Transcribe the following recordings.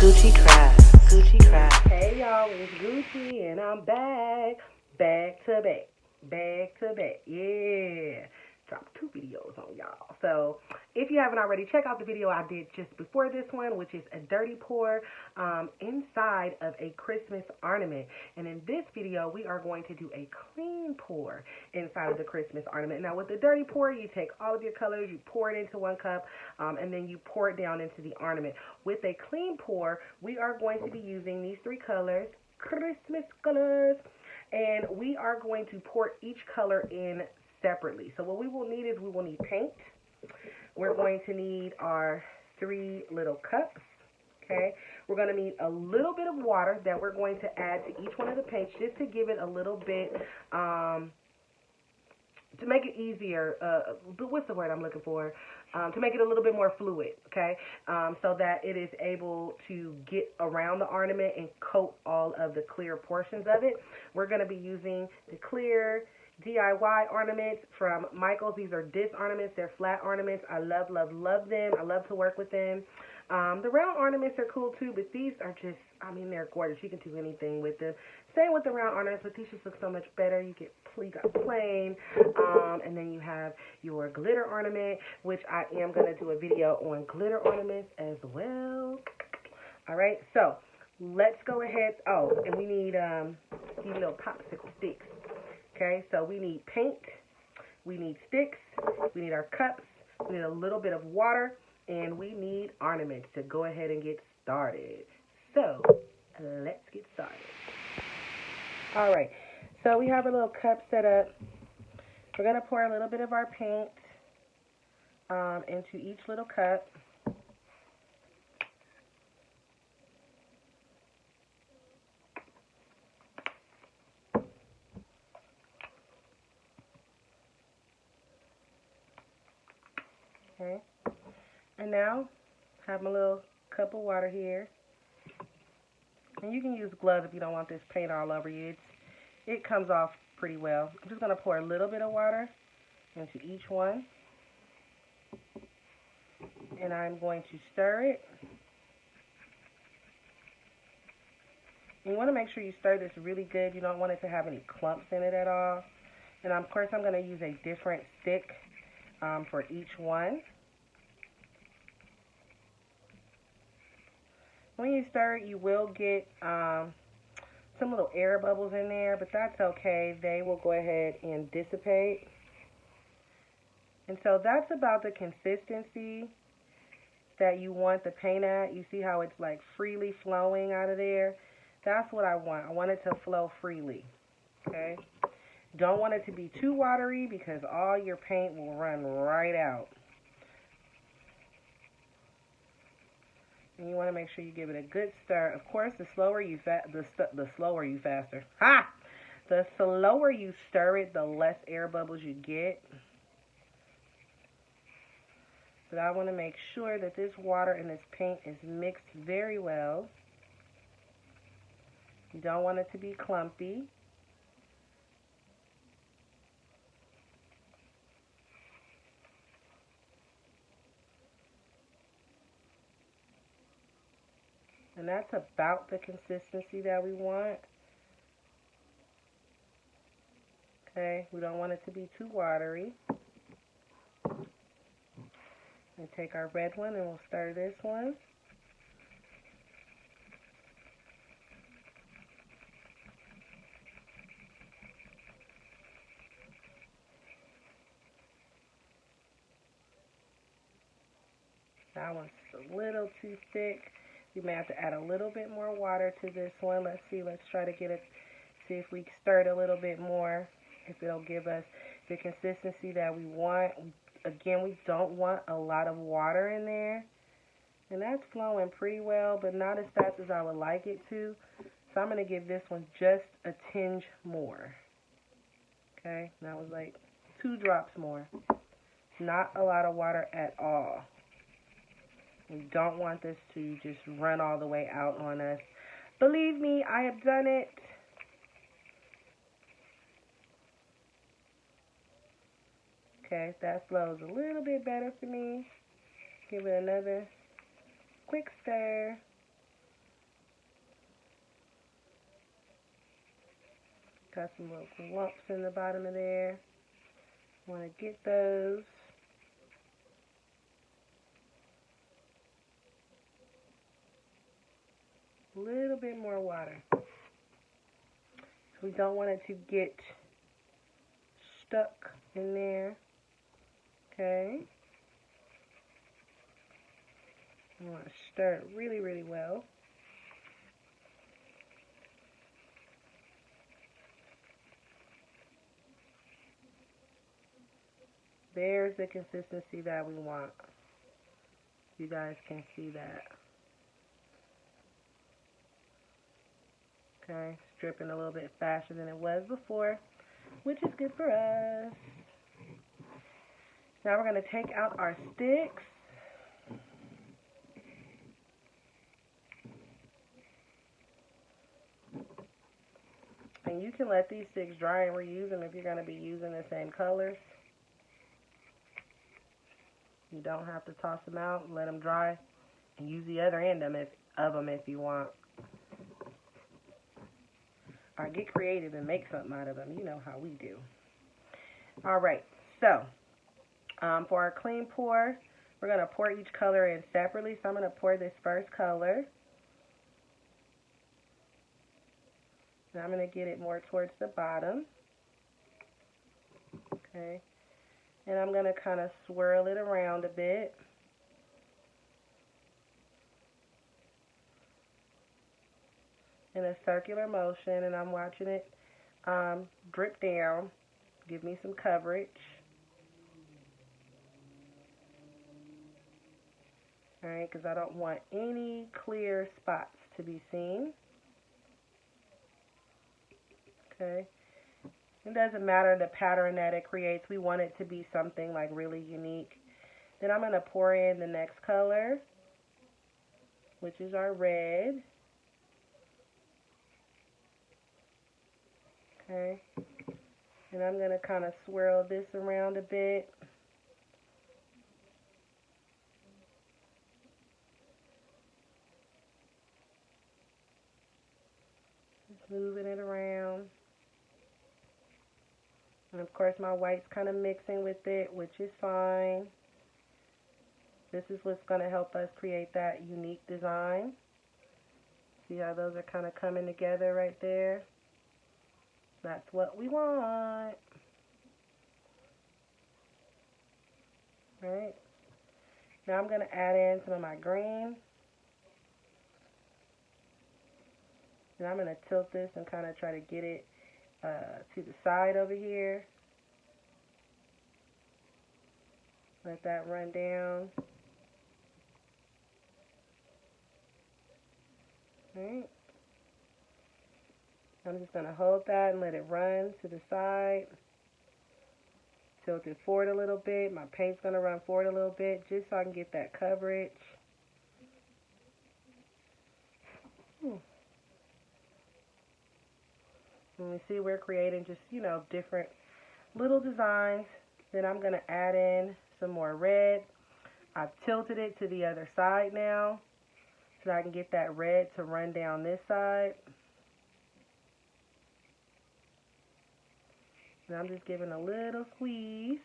Gucci Kraftz, Gucci Kraftz. Hey y'all, it's Gucci and I'm back to back, yeah. Dropped 2 videos on y'all. So if you haven't already, check out the video I did just before this one, which is a dirty pour inside of a Christmas ornament. And in this video, we are going to do a clean pour inside of the Christmas ornament. Now with the dirty pour, you take all of your colors, you pour it into 1 cup, and then you pour it down into the ornament. With a clean pour, we are going to be using these 3 colors, Christmas colors, and we are going to pour each color in separately. So what we will need is we will need paint. We're going to need our 3 little cups. Okay, we're going to need a little bit of water that we're going to add to each one of the paints just to give it a little bit, to make it easier, what's the word I'm looking for? To make it a little bit more fluid, okay? So that it is able to get around the ornament and coat all of the clear portions of it. We're going to be using the clear DIY ornaments from Michaels. These are disc ornaments. They're flat ornaments. I love them. I love to work with them. The round ornaments are cool too, but these are just, I mean, they're gorgeous. You can do anything with them. Same with the round ornaments, but these just look so much better. You got plain, and then you have your glitter ornament, which I am going to do a video on glitter ornaments as well. All right, so let's go ahead. Oh, and we need these little popsicle sticks. Okay, so we need paint, we need sticks, we need our cups, we need a little bit of water, and we need ornaments to go ahead and get started. So let's get started. All right, so we have a little cup set up. We're going to pour a little bit of our paint into each little cup. Okay, and now I have my little cup of water here. And you can use gloves if you don't want this paint all over you. It comes off pretty well. I'm just going to pour a little bit of water into each one. And I'm going to stir it. And you want to make sure you stir this really good. You don't want it to have any clumps in it at all. And of course I'm going to use a different stick for each one. When you stir it, you will get some little air bubbles in there, but that's okay. They will go ahead and dissipate. And so that's about the consistency that you want the paint at. You see how it's like freely flowing out of there? That's what I want. I want it to flow freely. Okay? Don't want it to be too watery because all your paint will run right out. And you want to make sure you give it a good stir. Of course, the slower you faster. Ha! The slower you stir it, the less air bubbles you get. But I want to make sure that this water and this paint is mixed very well. You don't want it to be clumpy. And that's about the consistency that we want. Okay, we don't want it to be too watery. And take our red one and we'll stir this one. That one's a little too thick. You may have to add a little bit more water to this one. Let's see. Let's try to get it. See if we stir it a little bit more. If it'll give us the consistency that we want. Again, we don't want a lot of water in there. And that's flowing pretty well, but not as fast as I would like it to. So I'm going to give this one just a tinge more. Okay, that was like 2 drops more. Not a lot of water at all. We don't want this to just run all the way out on us. Believe me, I have done it. Okay, that flows a little bit better for me. Give it another quick stir. Got some little lumps in the bottom of there. Want to get those. A little bit more water. We don't want it to get stuck in there. Okay. I want to stir it really, really well. There's the consistency that we want. You guys can see that. Okay, it's dripping a little bit faster than it was before, which is good for us. Now we're going to take out our sticks. And you can let these sticks dry and reuse them if you're going to be using the same colors. You don't have to toss them out. Let them dry and use the other end of them if you want. Or get creative and make something out of them. You know how we do. Alright, so for our clean pour, we're going to pour each color in separately. So I'm going to pour this first color. Now I'm going to get it more towards the bottom. Okay. And I'm going to kind of swirl it around a bit. In a circular motion, and I'm watching it drip down. Give me some coverage. Alright, because I don't want any clear spots to be seen. Okay. It doesn't matter the pattern that it creates. We want it to be something like really unique. Then I'm going to pour in the next color, which is our red. Okay. And I'm going to kind of swirl this around a bit. Just moving it around. And of course my white's kind of mixing with it, which is fine. This is what's going to help us create that unique design. See how those are kind of coming together right there? That's what we want. Alright. Now I'm going to add in some of my green. And I'm going to tilt this and kind of try to get it to the side over here. Let that run down. Alright. I'm just going to hold that and let it run to the side. Tilt it forward a little bit. My paint's going to run forward a little bit just so I can get that coverage. And you see we're creating just, different little designs. Then I'm going to add in some more red. I've tilted it to the other side now so I can get that red to run down this side. And I'm just giving a little squeeze.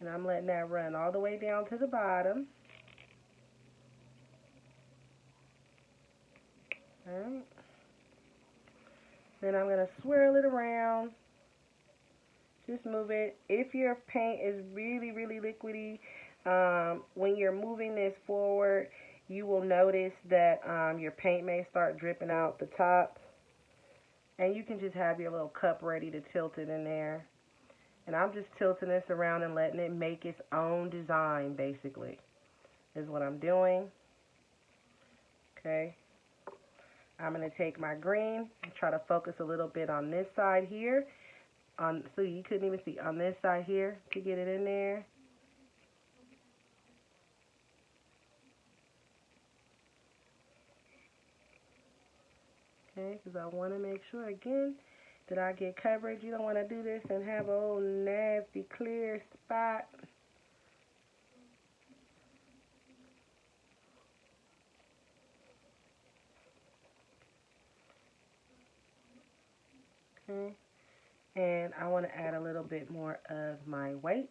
And I'm letting that run all the way down to the bottom. Alright. Then I'm going to swirl it around. Just move it. If your paint is really, really liquidy, when you're moving this forward, you will notice that your paint may start dripping out the top. And you can just have your little cup ready to tilt it in there. And I'm just tilting this around and letting it make its own design, basically, is what I'm doing. Okay. I'm going to take my green and try to focus a little bit on this side here. So you couldn't even see on this side here to get it in there. Okay, because I want to make sure, again, that I get coverage. You don't want to do this and have a old nasty clear spot. And I want to add a little bit more of my white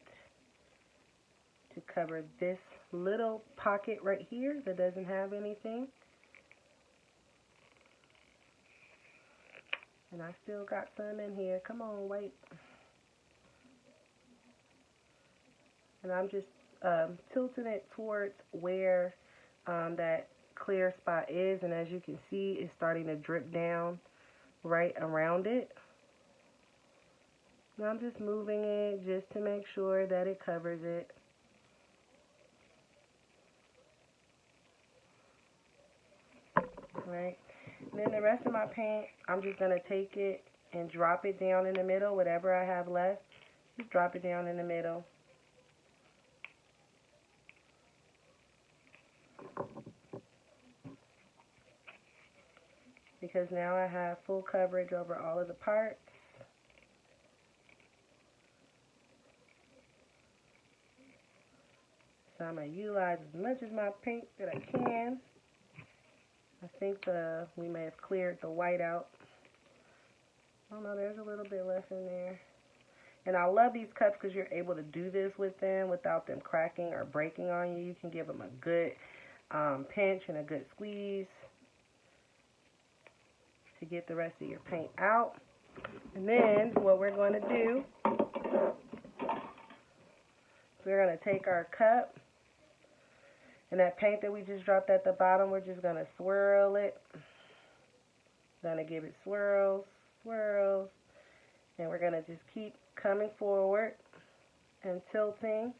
to cover this little pocket right here that doesn't have anything. And I still got some in here. Come on, white. And I'm just tilting it towards where that clear spot is. And as you can see, it's starting to drip down right around it. And I'm just moving it just to make sure that it covers it. Right. And then the rest of my paint, I'm just going to take it and drop it down in the middle. Whatever I have left, just drop it down in the middle. Because now I have full coverage over all of the parts. So I'm going to utilize as much of my paint that I can. I think we may have cleared the white out. Oh no, there's a little bit left in there. And I love these cups because you're able to do this with them without them cracking or breaking on you. You can give them a good pinch and a good squeeze to get the rest of your paint out. And then what we're going to do is we're going to take our cup and that paint that we just dropped at the bottom, we're just going to swirl it. Going to give it swirls, swirls, and we're going to just keep coming forward and tilting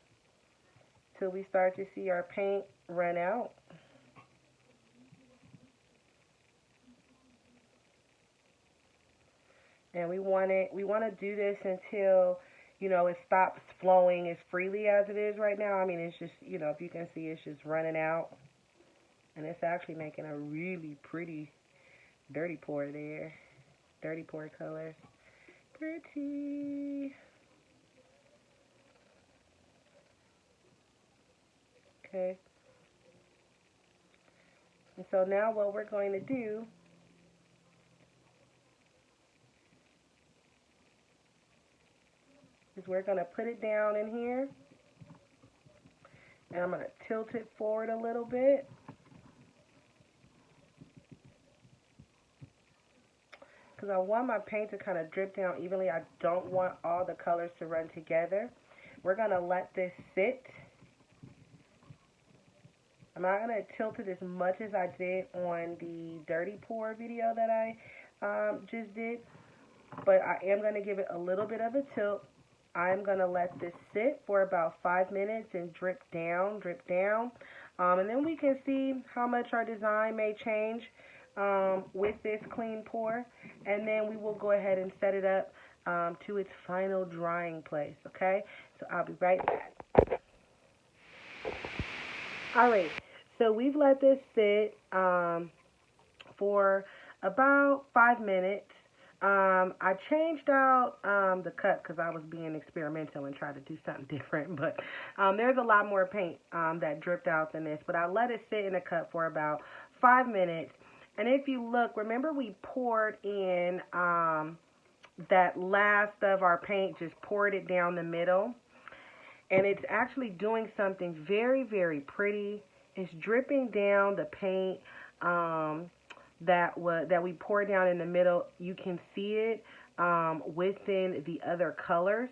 till we start to see our paint run out. And we want to do this until, you know, it stops flowing as freely as it is right now. I mean, it's just, you know, if you can see, it's just running out. And it's actually making a really pretty dirty pour there. Dirty pour colors. Pretty. Okay. And so now what we're going to do is we're going to put it down in here. And I'm going to tilt it forward a little bit. Because I want my paint to kind of drip down evenly. I don't want all the colors to run together. We're going to let this sit. I'm not going to tilt it as much as I did on the dirty pour video that I just did. But I am going to give it a little bit of a tilt. I'm going to let this sit for about 5 minutes and drip down, and then we can see how much our design may change with this clean pour. And then we will go ahead and set it up to its final drying place, okay? So I'll be right back. Alright, so we've let this sit for about 5 minutes. I changed out the cup because I was being experimental and tried to do something different. But there's a lot more paint that dripped out than this. But I let it sit in the cup for about 5 minutes. And if you look, remember we poured in that last of our paint, just poured it down the middle. And it's actually doing something very, very pretty. It's dripping down the paint that we poured down in the middle. You can see it within the other colors.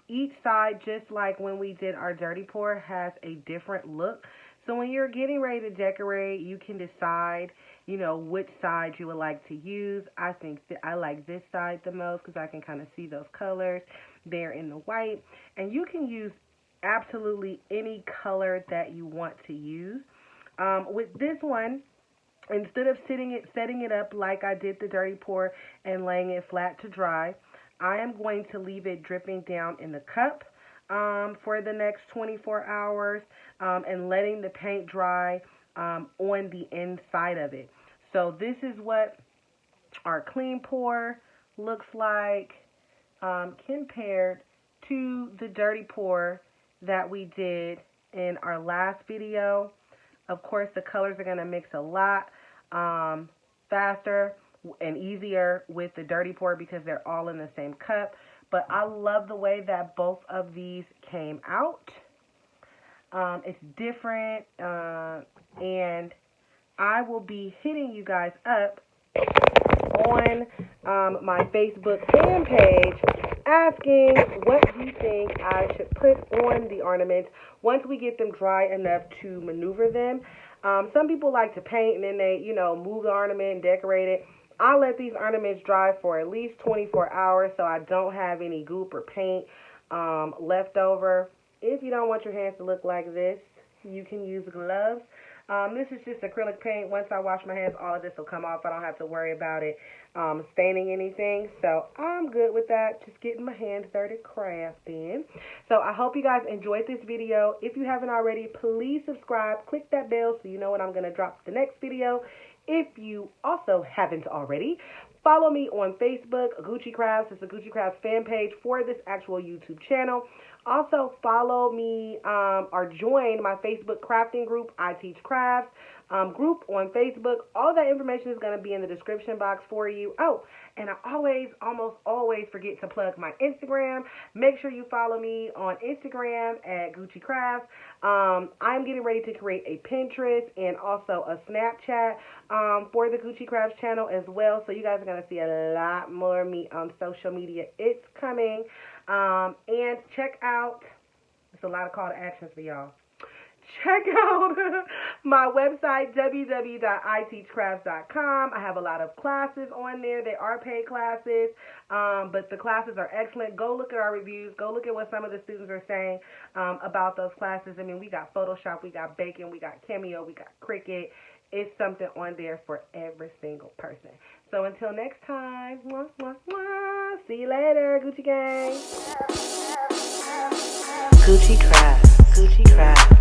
Each side, just like when we did our dirty pour, has a different look. So when you're getting ready to decorate, you can decide, you know, which side you would like to use. I think that I like this side the most because I can kind of see those colors there in the white. And you can use absolutely any color that you want to use. With this one, instead of setting it up like I did the dirty pour and laying it flat to dry, I am going to leave it dripping down in the cup for the next 24 hours and letting the paint dry on the inside of it. So this is what our clean pour looks like compared to the dirty pour that we did in our last video. Of course, the colors are going to mix a lot faster, and easier with the dirty pour because they're all in the same cup. But I love the way that both of these came out. It's different, and I will be hitting you guys up on my Facebook fan page asking what you think I should put on the ornaments once we get them dry enough to maneuver them. Some people like to paint and then they, move the ornament and decorate it. I let these ornaments dry for at least 24 hours so I don't have any goop or paint left over. If you don't want your hands to look like this, you can use gloves. This is just acrylic paint. Once I wash my hands, all of this will come off. I don't have to worry about it staining anything. So I'm good with that. Just getting my hands dirty crafting. So I hope you guys enjoyed this video. If you haven't already, please subscribe. Click that bell so you know when I'm going to drop the next video. If you also haven't already, follow me on Facebook, Gucci Kraftz. It's the Gucci Kraftz fan page for this actual YouTube channel. Also, follow me or join my Facebook crafting group, I Teach Kraftz group on Facebook. All that information is going to be in the description box for you. Oh, and I almost always forget to plug my Instagram. Make sure you follow me on Instagram at Gucci Kraftz. I'm getting ready to create a Pinterest and also a Snapchat for the Gucci Kraftz channel as well. So you guys are going to see a lot more of me on social media. It's coming. And check out, it's a lot of call to actions for y'all. Check out my website, www.iteachkrafts.com. I have a lot of classes on there. They are paid classes, but the classes are excellent. Go look at our reviews. Go look at what some of the students are saying about those classes. I mean, we got Photoshop, we got Bacon, we got Cameo, we got Cricut. It's something on there for every single person. So until next time, mwah, mwah, mwah. See you later, Gucci gang. Gucci Kraftz. Gucci Kraftz.